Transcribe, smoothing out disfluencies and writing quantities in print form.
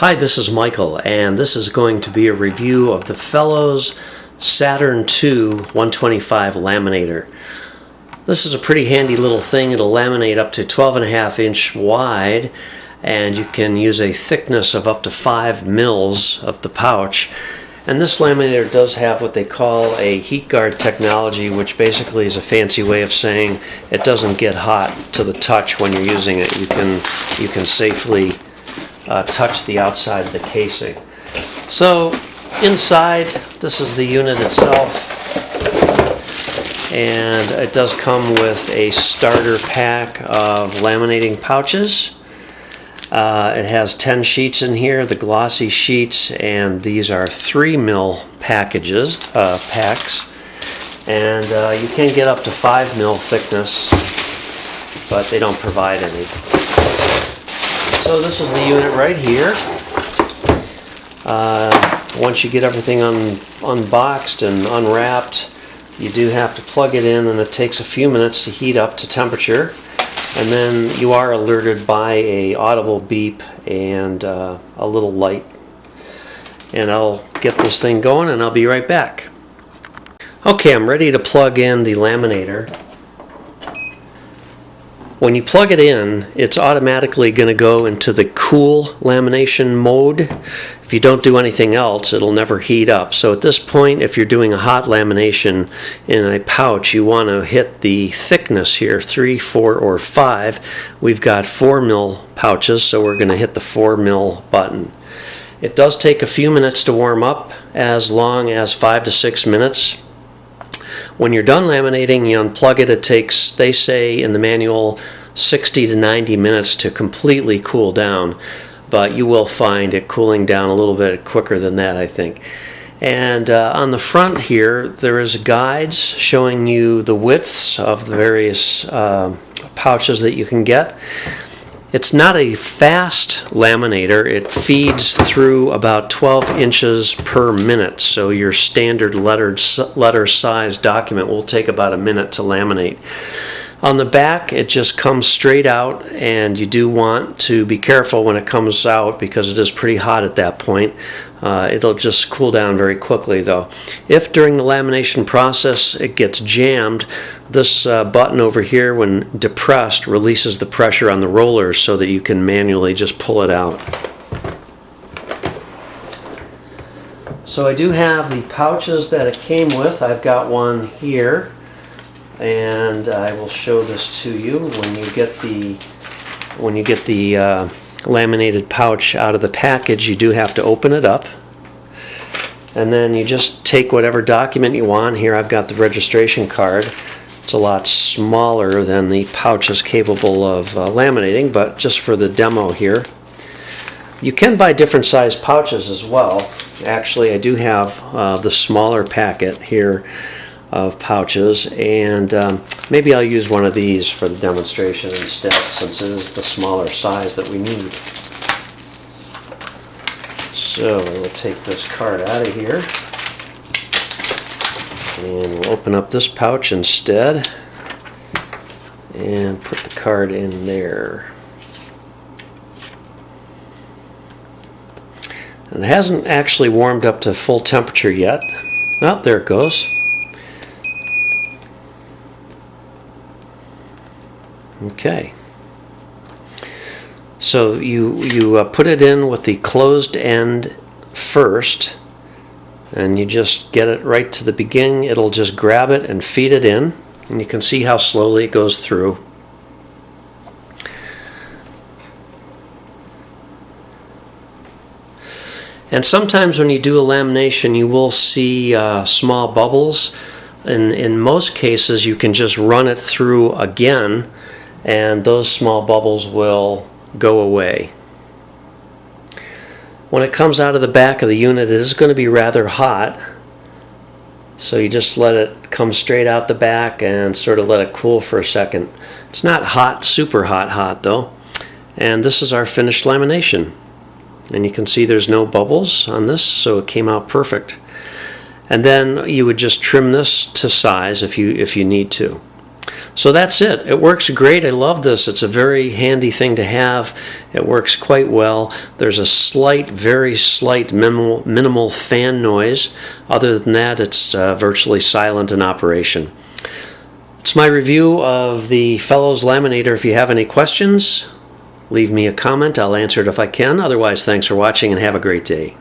Hi, this is Michael, and this is going to be a review of the Fellowes Saturn II 125 Laminator. This is a pretty handy little thing. It'll laminate up to 12.5-inch wide, and you can use a thickness of up to 5 mils of the pouch. And this laminator does have what they call a heat guard technology, which basically is a fancy way of saying it doesn't get hot to the touch when you're using it. You can safely touch the outside of the casing. So inside, this is the unit itself, and it does come with a starter pack of laminating pouches. It has 10 sheets in here, the glossy sheets, and these are 3 mil packs, and you can get up to 5 mil thickness, but they don't provide any. So this is the unit right here. Once you get everything unboxed and unwrapped, you do have to plug it in, and it takes a few minutes to heat up to temperature. And then you are alerted by a audible beep and a little light. And I'll get this thing going and I'll be right back. Okay, I'm ready to plug in the laminator. When you plug it in, it's automatically going to go into the cool lamination mode. If you don't do anything else, it'll never heat up. So at this point, if you're doing a hot lamination in a pouch, you want to hit the thickness here, 3, 4, or 5. We've got 4 mil pouches, so we're going to hit the 4 mil button. It does take a few minutes to warm up, as long as 5 to 6 minutes. When you're done laminating, you unplug it. It takes, they say in the manual, 60 to 90 minutes to completely cool down, but you will find it cooling down a little bit quicker than that, I think. And on the front here, there is guides showing you the widths of the various pouches that you can get. It's not a fast laminator. It feeds through about 12 inches per minute, so your standard letter size document will take about a minute to laminate. On the back, it just comes straight out, and you do want to be careful when it comes out because it is pretty hot at that point. It'll just cool down very quickly though. If during the lamination process it gets jammed, this button over here, when depressed, releases the pressure on the rollers so that you can manually just pull it out. So I do have the pouches that it came with. I've got one here, and I will show this to you. When you get the laminated pouch out of the package, you do have to open it up, and then you just take whatever document you want. Here I've got the registration card. It's a lot smaller than the pouches capable of laminating, but just for the demo here. You can buy different size pouches as well. Actually, I do have the smaller packet here of pouches, and maybe I'll use one of these for the demonstration instead, since it is the smaller size that we need. So we'll take this card out of here, and we'll open up this pouch instead and put the card in there. And it hasn't actually warmed up to full temperature yet. Oh, there it goes. Okay, so you put it in with the closed end first, and you just get it right to the beginning. It'll just grab it and feed it in, and you can see how slowly it goes through. And sometimes when you do a lamination, you will see small bubbles. In most cases, you can just run it through again, and those small bubbles will go away. When it comes out of the back of the unit, it is going to be rather hot, so you just let it come straight out the back and sort of let it cool for a second. It's not hot, super hot though. And this is our finished lamination, and you can see there's no bubbles on this, so it came out perfect. And then you would just trim this to size if you need to. So that's it. It works great. I love this. It's a very handy thing to have. It works quite well. There's a slight, very slight minimal fan noise. Other than that, it's virtually silent in operation. It's my review of the Fellowes Laminator. If you have any questions, leave me a comment. I'll answer it if I can. Otherwise, thanks for watching and have a great day.